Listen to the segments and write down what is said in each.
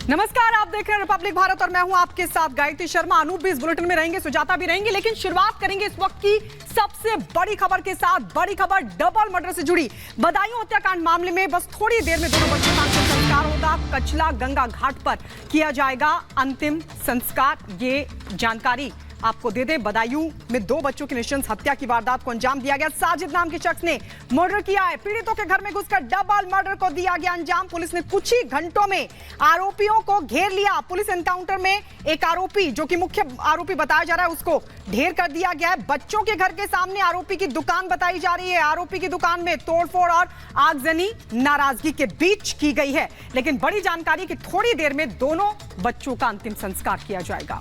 नमस्कार, आप देख रहे हैं रिपब्लिक भारत और मैं हूं आपके साथ गायत्री शर्मा। अनूप भी इस बुलेटिन में रहेंगे, सुजाता भी रहेंगे, लेकिन शुरुआत करेंगे इस वक्त की सबसे बड़ी खबर के साथ। बड़ी खबर डबल मर्डर से जुड़ी। बदायूं हत्याकांड मामले में बस थोड़ी देर में दोनों बच्चों का अंतिम संस्कार होगा। कचला गंगा घाट पर किया जाएगा अंतिम संस्कार। ये जानकारी आपको दे दें, बदायूं में दो बच्चों की नृशंस हत्या की वारदात को अंजाम दिया गया। साजिद नाम के शख्स ने मर्डर किया है। पीड़ितों के घर में घुसकर डबल मर्डर को दिया गया अंजाम। पुलिस ने कुछ ही घंटों में आरोपियों को घेर लिया। पुलिस एनकाउंटर में एक आरोपी, जो कि मुख्य आरोपी बताया जा रहा है, उसको ढेर कर दिया गया है। बच्चों के घर के सामने आरोपी की दुकान बताई जा रही है। आरोपी की दुकान में तोड़फोड़ और आगजनी नाराजगी के बीच की गई है। लेकिन बड़ी जानकारी कि थोड़ी देर में दोनों बच्चों का अंतिम संस्कार किया जाएगा।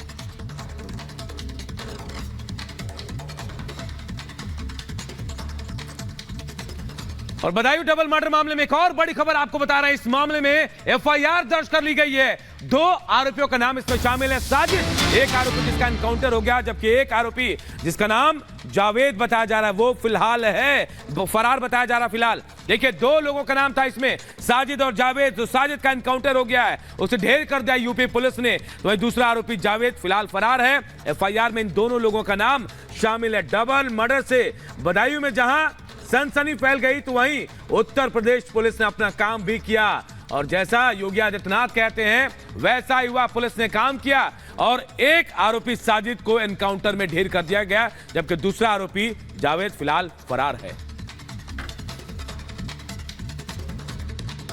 और बदायूं डबल मर्डर मामले में एक और बड़ी खबर आपको बता रहे हैं। इस मामले में एफआईआर दर्ज कर ली गई है। दो आरोपियों का नाम इसमें शामिल है। साजिद एक आरोपी जिसका एनकाउंटर हो गया, जबकि एक आरोपी जिसका नाम जावेद बताया जा रहा है वो फिलहाल है फरार बताया जा रहा है। फिलहाल देखिए, दो लोगों का नाम था इसमें, साजिद और जावेद। तो साजिद का एनकाउंटर हो गया है, उसे ढेर कर दिया यूपी पुलिस ने। तो वही दूसरा आरोपी जावेद फिलहाल फरार है। एफआईआर में इन दोनों लोगों का नाम शामिल है। डबल मर्डर से बदायूं में जहां सनसनी फैल गई, तो वहीं उत्तर प्रदेश पुलिस ने अपना काम भी किया। और जैसा योगी आदित्यनाथ कहते हैं वैसा युवा पुलिस ने काम किया और एक आरोपी साजिद को एनकाउंटर में ढेर कर दिया गया, जबकि दूसरा आरोपी जावेद फिलहाल फरार है।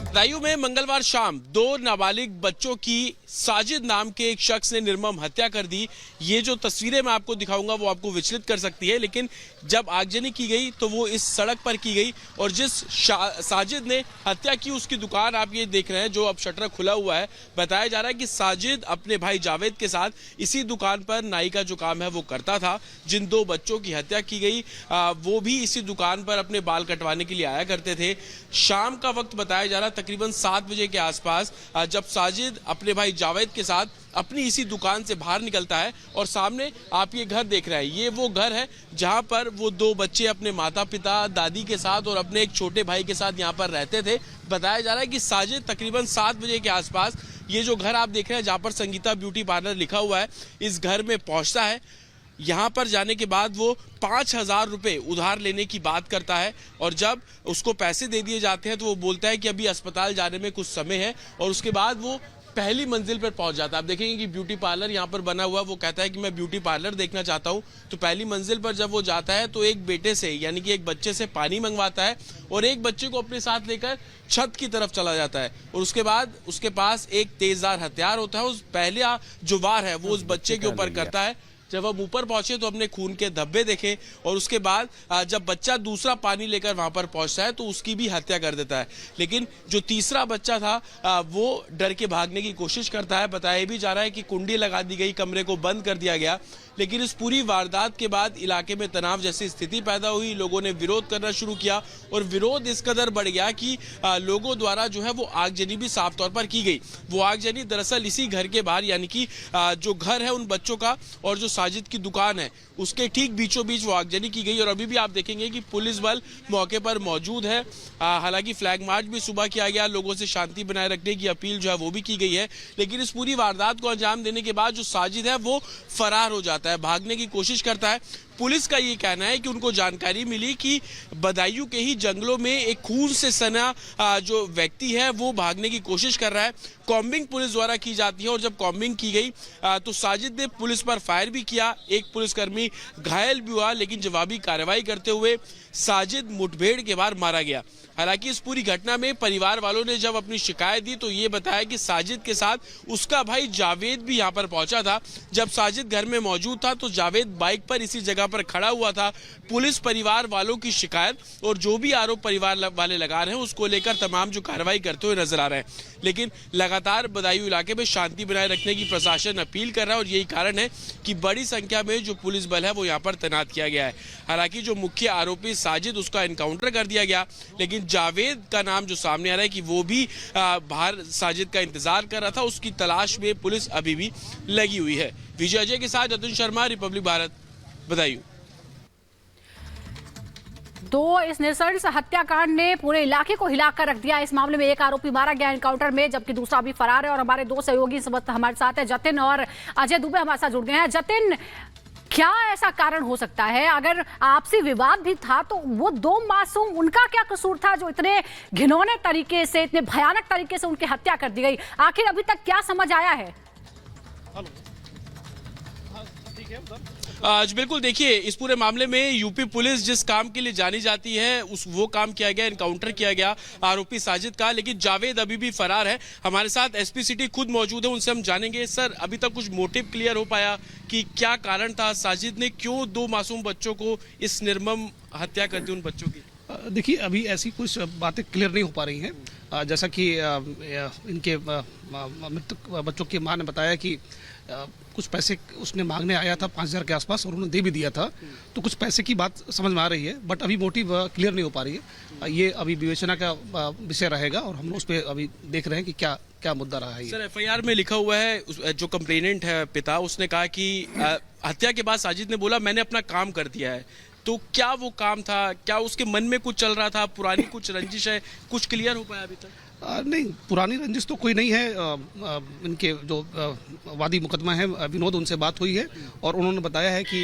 बदायूं में मंगलवार शाम दो नाबालिग बच्चों की साजिद नाम के एक शख्स ने निर्मम हत्या कर दी। ये जो तस्वीरें मैं आपको दिखाऊंगा वो आपको विचलित कर सकती है, लेकिन जब आगजनी की गई तो वो इस सड़क पर की गई। और जिस साजिद ने हत्या की उसकी दुकान आप ये देख रहे हैं, जो अब शटर खुला हुआ है। बताया जा रहा है कि साजिद अपने भाई जावेद के साथ इसी दुकान पर नाई का जो काम है वो करता था। जिन दो बच्चों की हत्या की गई वो भी इसी दुकान पर अपने बाल कटवाने के लिए आया करते थे। शाम का वक्त बताया जा रहा, तकरीबन 7 बजे के आसपास, जब साजिद अपने भाई जावेद के साथ अपनी इसी दुकान से बाहर निकलता है। और सामने आप ये घर देख रहे हैं, ये वो घर है जहां पर वो दो बच्चे अपने माता पिता दादी के साथ और अपने एक छोटे भाई के साथ यहां पर रहते थे। बताया जा रहा है कि साजिद तकरीबन 7 बजे के आसपास ये जो घर आप देख रहे हैं जहां पर संगीता ब्यूटी पार्लर लिखा हुआ है, इस घर में पहुंचता है। यहाँ पर जाने के बाद वो 5,000 रुपये उधार लेने की बात करता है। और जब उसको पैसे दे दिए जाते हैं तो वो बोलता है कि अभी अस्पताल जाने में कुछ समय है। और उसके बाद वो पहली मंजिल पर पहुंच जाता है। आप देखेंगे कि ब्यूटी पार्लर यहाँ पर बना हुआ है। वो कहता है कि मैं ब्यूटी पार्लर देखना चाहता हूँ। तो पहली मंजिल पर जब वो जाता है तो एक बेटे से, यानी कि एक बच्चे से पानी मंगवाता है और एक बच्चे को अपने साथ लेकर छत की तरफ चला जाता है। और उसके बाद उसके पास एक तेजधार हथियार होता है। उस पहले जो वार है वो उस बच्चे के ऊपर करता है। जब हम ऊपर पहुंचे तो हमने खून के धब्बे देखे। और उसके बाद जब बच्चा दूसरा पानी लेकर वहां पर पहुंचता है तो उसकी भी हत्या कर देता है। लेकिन जो तीसरा बच्चा था वो डर के भागने की कोशिश करता है। बताया भी जा रहा है कि कुंडी लगा दी गई, कमरे को बंद कर दिया गया। लेकिन इस पूरी वारदात के बाद इलाके में तनाव जैसी स्थिति पैदा हुई। लोगों ने विरोध करना शुरू किया और विरोध इस कदर बढ़ गया कि लोगों द्वारा जो है वो आगजनी भी साफ तौर पर की गई। वो आगजनी दरअसल इसी घर के बाहर, यानी कि जो घर है उन बच्चों का और जो साजिद की दुकान है उसके ठीक बीचों बीच वो आगजनी की गई। और अभी भी आप देखेंगे कि पुलिस बल मौके पर मौजूद है। हालांकि फ्लैग मार्च भी सुबह किया गया, लोगों से शांति बनाए रखने की अपील जो है वो भी की गई है। लेकिन इस पूरी वारदात को अंजाम देने के बाद जो साजिद है वो फरार हो जाता है, भागने की कोशिश करता है। पुलिस का ये कहना है कि उनको जानकारी मिली कि बदायूं के ही जंगलों में एक खून से सना जो व्यक्ति है वो भागने की कोशिश कर रहा है। कॉम्बिंग पुलिस द्वारा की जाती है और जब कॉम्बिंग की गई तो साजिद ने पुलिस पर फायर भी किया। एक पुलिसकर्मी घायल भी हुआ, लेकिन जवाबी कार्रवाई करते हुए साजिद मुठभेड़ के बाद मारा गया। हालांकि इस पूरी घटना में परिवार वालों ने जब अपनी शिकायत दी तो ये बताया कि साजिद के साथ उसका भाई जावेद भी यहाँ पर पहुंचा था। जब साजिद घर में मौजूद था तो जावेद बाइक पर इसी जगह पर खड़ा हुआ था। पुलिस परिवार वालों की शिकायत और जो भी आरोप परिवार वाले लगा रहे हैं उसको लेकर तमाम जो कार्रवाई करते हुए नजर आ रहे हैं। लेकिन लगातार बदायूं इलाके में शांति बनाए रखने की प्रशासन अपील कर रहा है और यही कारण है कि बड़ी संख्या में जो पुलिस बल है वो यहाँ पर तैनात किया गया है। हालांकि जो मुख्य आरोपी साजिद, उसका एनकाउंटर कर दिया गया, लेकिन जावेद का नाम जो सामने आ रहा है कि वो भी बाहर साजिद का इंतजार कर रहा था, उसकी तलाश में पुलिस अभी भी लगी हुई है। विजय अजय के साथ अतुल शर्मा, रिपब्लिक भारत, बदायूं। तो इस नृशंस हत्याकांड ने पूरे इलाके को हिलाकर रख दिया। इस मामले में एक आरोपी मारा गया एनकाउंटर में, जबकि दूसरा अभी फरार है। और हमारे दो सहयोगी इस वक्त हमारे साथ है, जतिन और अजय दुबे हमारे साथ जुड़ गए हैं। जतिन, क्या ऐसा कारण हो सकता है? अगर आपसी विवाद भी था तो वो दो मासूम, उनका क्या कसूर था जो इतने घिनौने तरीके से, इतने भयानक तरीके से उनकी हत्या कर दी गई? आखिर अभी तक क्या समझ आया है? आज बिल्कुल देखिए, इस पूरे मामले में यूपी पुलिस जिस काम के लिए जानी जाती है वो काम किया गया, एनकाउंटर किया गया आरोपी साजिद का, लेकिन जावेद अभी भी फरार है। हमारे साथ एसपी सिटी खुद मौजूद है, उनसे हम जानेंगे। सर, अभी तक कुछ मोटिव क्लियर हो पाया कि क्या कारण था? साजिद ने क्यों दो मासूम बच्चों को इस निर्मम हत्या कर दी उन बच्चों की? देखिए, अभी ऐसी कुछ बातें क्लियर नहीं हो पा रही हैं। जैसा कि इनके मृतक बच्चों की मां ने बताया कि कुछ पैसे उसने मांगने आया था 5,000 के आसपास, और उन्होंने दे भी दिया था। तो कुछ पैसे की बात समझ में आ रही है, बट अभी मोटिव क्लियर नहीं हो पा रही है। ये अभी विवेचना का विषय रहेगा, और हम लोग उस पर अभी देख रहे हैं कि क्या क्या मुद्दा रहा है। सर, एफआईआर में लिखा हुआ है, जो कंप्लेनेंट है पिता, उसने कहा कि हत्या के बाद साजिद ने बोला मैंने अपना काम कर दिया है। तो क्या वो काम था? क्या उसके मन में कुछ चल रहा था? पुरानी कुछ रंजिश है? कुछ क्लियर हो पाया अभी तक? नहीं, पुरानी रंजिश तो कोई नहीं है। इनके जो वादी मुकदमा है विनोद, उनसे बात हुई है और उन्होंने बताया है कि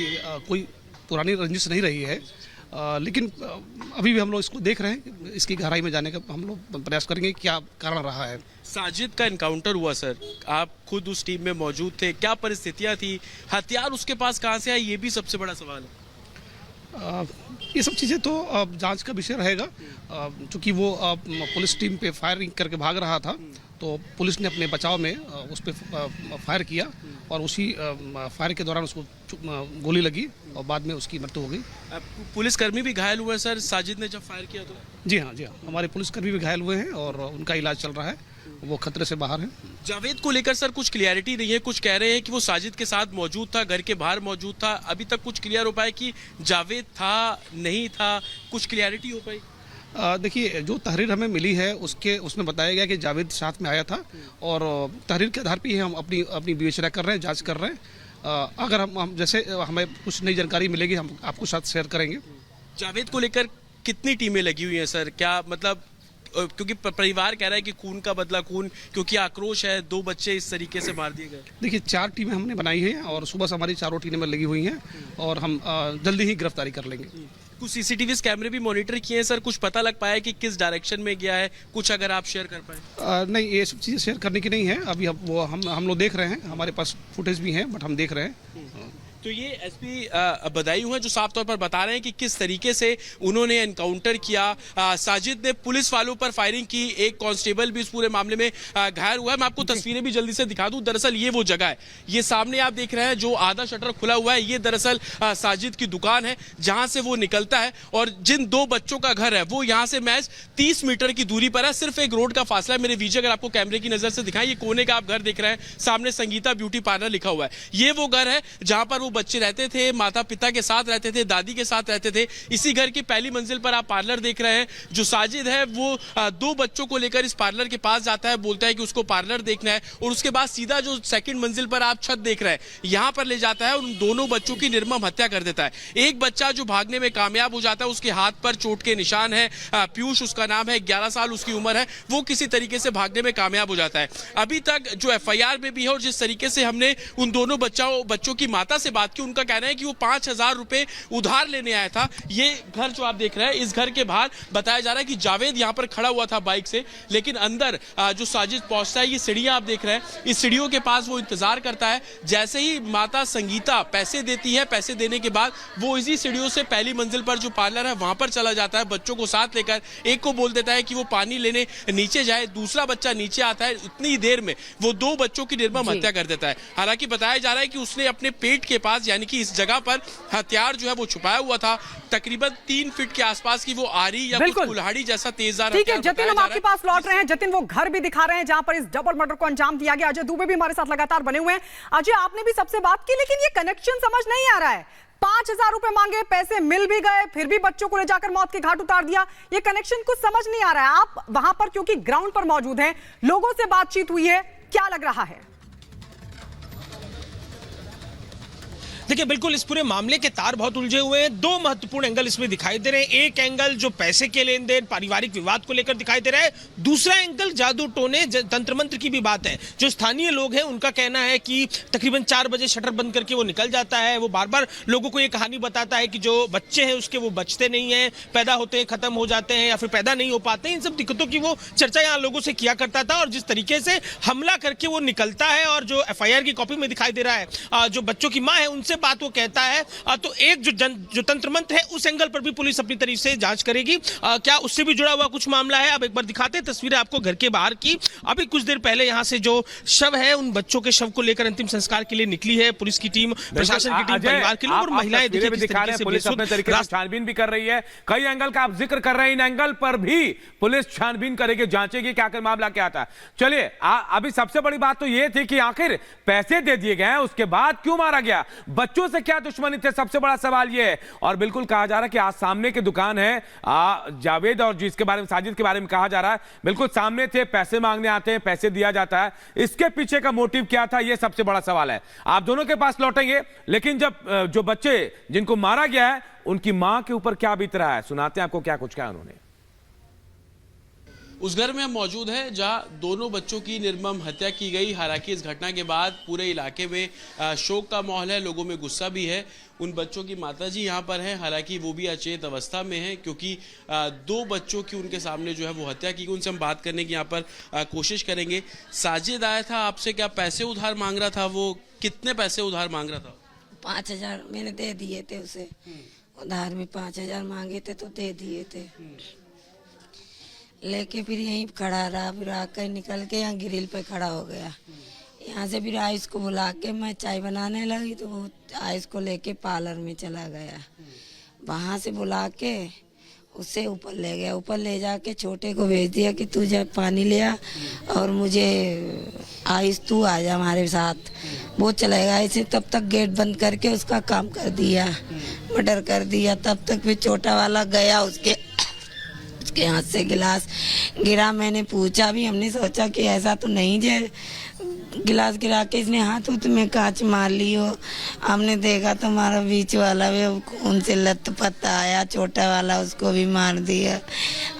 कोई पुरानी रंजिश नहीं रही है। लेकिन अभी भी हम लोग इसको देख रहे हैं, इसकी गहराई में जाने का हम लोग प्रयास करेंगे क्या कारण रहा है। साजिद का एनकाउंटर हुआ सर, आप खुद उस टीम में मौजूद थे, क्या परिस्थितियां थी? हथियार उसके पास कहाँ से आए, ये भी सबसे बड़ा सवाल है। ये सब चीज़ें तो जांच का विषय रहेगा। चूँकि वो पुलिस टीम पे फायरिंग करके भाग रहा था, तो पुलिस ने अपने बचाव में उस पर फायर किया, और उसी फायर के दौरान उसको गोली लगी और बाद में उसकी मृत्यु हो गई। पुलिसकर्मी भी घायल हुए सर साजिद ने जब फायर किया तो? जी हाँ, हमारे पुलिसकर्मी भी घायल हुए हैं और उनका इलाज चल रहा है, वो खतरे से बाहर है। जावेद को लेकर सर कुछ क्लियरिटी नहीं है, कुछ कह रहे हैं कि वो साजिद के साथ मौजूद था, घर के बाहर मौजूद था। अभी तक कुछ क्लियर हो पाया कि जावेद था नहीं था? कुछ क्लियरिटी हो पाई? देखिए, जो तहरीर हमें मिली है उसमें बताया गया कि जावेद साथ में आया था, और तहरीर के आधार पर ही हम अपनी विवेचना कर रहे हैं, जांच कर रहे हैं। अगर हम जैसे हमें कुछ नई जानकारी मिलेगी हम आपको साथ शेयर करेंगे। जावेद को लेकर कितनी टीमें लगी हुई हैं सर? क्या मतलब, क्योंकि परिवार कह रहा है कि खून का बदला खून, क्योंकि आक्रोश है, दो बच्चे इस तरीके से मार दिए गए। देखिए, 4 टीमें हमने बनाई हैं और सुबह से हमारी 4 टीमें लगी हुई हैं, और हम जल्दी ही गिरफ्तारी कर लेंगे। कुछ सीसीटीवी कैमरे भी मॉनिटर किए हैं सर, कुछ पता लग पाया कि किस डायरेक्शन में गया है? कुछ अगर आप शेयर कर पाए। नहीं, ये सब चीज़ें शेयर करने की नहीं है अभी। हम लोग देख रहे हैं, हमारे पास फुटेज भी हैं, बट हम देख रहे हैं। तो ये एसपी बदायूं हैं जो साफ तौर पर बता रहे हैं कि किस तरीके से उन्होंने एनकाउंटर किया। साजिद ने पुलिस वालों पर फायरिंग की, एक कांस्टेबल भी इस पूरे मामले में घायल हुआ है। मैं आपको तस्वीरें भी जल्दी से दिखा दूं। दरअसल ये वो जगह है, ये सामने आप देख रहे हैं जो आधा शटर खुला हुआ है, ये दरअसल साजिद की दुकान है जहां से वो निकलता है, और जिन 2 बच्चों का घर है वो यहाँ से महज 30 मीटर की दूरी पर है, सिर्फ एक रोड का फासला है। मेरे वीजे अगर आपको कैमरे की नजर से दिखाएं, ये कोने का आप घर देख रहे हैं, सामने संगीता ब्यूटी पार्लर लिखा हुआ है। ये वो घर है जहां पर वो बच्चे रहते थे, माता पिता के साथ रहते थे, दादी के साथ रहते थे। इसी घर की पहली मंजिल पर आप पार्लर देख रहे हैं। जो साजिद है वो 2 बच्चों को लेकर इस पार्लर के पास जाता है, बोलता है कि उसको पार्लर देखना है, और उसके बाद सीधा जो सेकंड मंजिल पर आप छत देख रहे हैं यहां पर ले जाता है और उन दोनों बच्चों की निर्मम हत्या कर देता है। एक बच्चा जो भागने में कामयाब हो जाता है, उसके हाथ पर चोट के निशान है, पीयूष उसका नाम है, 11 साल उसकी उम्र है, वो किसी तरीके से भागने में कामयाब हो जाता है। अभी तक जो एफआईआर में भी है और जिस तरीके से हमने उन दोनों बच्चों की माता से बात की, उनका कहना है कि वो 5,000 रुपए उधार लेने आया था। ये घर जो आप देख रहे हैं, इस घर के बाहर बताया जा रहा है कि जावेद यहां पर खड़ा हुआ था बाइक से, लेकिन अंदर जो साजिद पहुंचता है, ये सीढ़ियां आप देख रहे हैं, इस सीढ़ियों के पास वो इंतजार करता है। जैसे ही माता संगीता पैसे देती है, पैसे देने के बाद वो इसी सीढ़ियों से पहली मंजिल पर जो पार्लर है वहां पर चला जाता है, बच्चों को साथ लेकर। एक को बोल देता है कि वो पानी लेने नीचे जाए, दूसरा बच्चा नीचे आता है। इतनी देर में वो 2 बच्चों की निर्मम हत्या कर देता है। हालांकि बताया जा रहा है कि उसने अपने पेट के पास, यानी कि इस जगह पर हथियार जो है वो छुपाया हुआ था। तकरीबन 3 फीट के आसपास की वो आरी या कुछ कुल्हाड़ी जैसा तेजदार। ठीक है जतिन, हम आपके पास लौट रहे हैं। जतिन, वो घर भी दिखा रहे हैं जहां पर इस डबल मर्डर को अंजाम दिया गया। अजय दुबे भी हमारे साथ लगातार बने हुए हैं। अजय, आपने भी सबसे बात की, लेकिन ये कनेक्शन समझ नहीं आ रहा है। 5,000 रुपए मांगे, पैसे मिल भी गए, फिर भी बच्चों को ले जाकर मौत के घाट उतार दिया। ये कनेक्शन कुछ समझ नहीं आ रहा है। आप वहां पर क्योंकि ग्राउंड पर मौजूद हैं, लोगों से बातचीत हुई है, क्या लग रहा है? देखिए बिल्कुल इस पूरे मामले के तार बहुत उलझे हुए हैं। दो महत्वपूर्ण एंगल इसमें दिखाई दे रहे हैं। एक एंगल जो पैसे के लेन देन पारिवारिक विवाद को लेकर दिखाई दे रहा है, दूसरा एंगल जादू टोने तंत्र मंत्र की भी बात है। जो स्थानीय लोग हैं उनका कहना है कि तकरीबन 4 बजे शटर बंद करके वो निकल जाता है। वो बार बार लोगों को ये कहानी बताता है कि जो बच्चे हैं उसके वो बचते नहीं हैं, पैदा होते हैं खत्म हो जाते हैं या फिर पैदा नहीं हो पाते। इन सब दिक्कतों की वो चर्चा यहाँ लोगों से किया करता था और जिस तरीके से हमला करके वो निकलता है और जो एफआईआर की कॉपी में दिखाई दे रहा है जो बच्चों की मां है उनसे बात वो कहता है, तो एक जो तंत्र मंत्र है उस एंगल पर भी पुलिस अपनी तरफ से जांच करेगी। क्या उससे भी जुड़ा हुआ कुछ मामला है? अब एक बार दिखाते हैं तस्वीरें आपको घर के बाहर की। अभी कुछ देर पहले यहाँ से जो शव है उन बच्चों के शव को लेकर अंतिम संस्कार के लिए निकली है पुलिस की टीम, प्रशासन की टीम, परिवार के लोग और महिलाएं देखिए किस तरीके से पुलिस अपने तरीके से छानबीन भी कर रही है। कई एंगल का आप जिक्र कर रहे हैं, इन एंगल पर भी पुलिस छानबीन करेगी, जांचेगी कि आखिर मामला क्या था। चलिए अभी सबसे बड़ी बात तो यह थी कि आखिर पैसे दे दिए गए, उसके बाद क्यों मारा गया, बच्चों से क्या दुश्मनी थे, सबसे बड़ा सवाल यह है। और बिल्कुल कहा जा रहा है कि आज सामने की दुकान है जावेद और जिसके बारे में साजिद के बारे में कहा जा रहा है बिल्कुल सामने थे, पैसे मांगने आते हैं, पैसे दिया जाता है। इसके पीछे का मोटिव क्या था, यह सबसे बड़ा सवाल है। आप दोनों के पास लौटेंगे, लेकिन जब जो बच्चे जिनको मारा गया है उनकी मां के ऊपर क्या बीत रहा है, सुनाते हैं आपको क्या कुछ कहा उन्होंने। उस घर में हम मौजूद हैं जहां दोनों बच्चों की निर्मम हत्या की गई। हालांकि इस घटना के बाद पूरे इलाके में शोक का माहौल है, लोगों में गुस्सा भी है। उन बच्चों की माताजी यहां पर हैं, हालांकि वो भी अचेत अवस्था में हैं क्योंकि 2 बच्चों की उनके सामने जो है वो हत्या की गई। उनसे हम बात करने की यहाँ पर कोशिश करेंगे। साजिद आया था आपसे, क्या पैसे उधार मांग रहा था? वो कितने पैसे उधार मांग रहा था? 5,000 मैंने दे दिए थे उसे, उधार में 5,000 मांगे थे तो दे दिए थे। लेके फिर यहीं खड़ा रहा, फिर आकर निकल के यहाँ ग्रिल पे खड़ा हो गया। यहाँ से फिर आयुष को बुला के मैं चाय बनाने लगी तो वो आयुष को लेके पार्लर में चला गया। वहाँ से बुला के उससे ऊपर ले गया, ऊपर ले जाके छोटे को भेज दिया कि तू जा पानी ले आ और मुझे आयुष तू आ जा हमारे साथ। वो चलेगा ऐसे, तब तक गेट बंद करके उसका काम कर दिया, मर्डर कर दिया। तब तक फिर छोटा वाला गया, उसके हाथ से गिलास गिरा। मैंने पूछा भी, हमने सोचा कि ऐसा तो नहीं जे गिलास गिरा के इसने हाथ में कांच मार ली हो। हमने देखा तो हमारा बीच वाला भी खून से लथपथ आया, छोटा वाला उसको भी मार दिया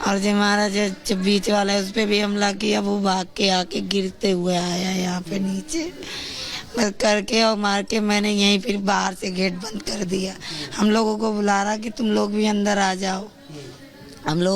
और जो हमारा जो बीच वाला है उस पर भी हमला किया। वो भाग के आके गिरते हुए आया यहाँ पे नीचे करके और मार के। मैंने यहीं फिर बाहर से गेट बंद कर दिया। हम लोगों को बुला रहा कि तुम लोग भी अंदर आ जाओ। हम लोग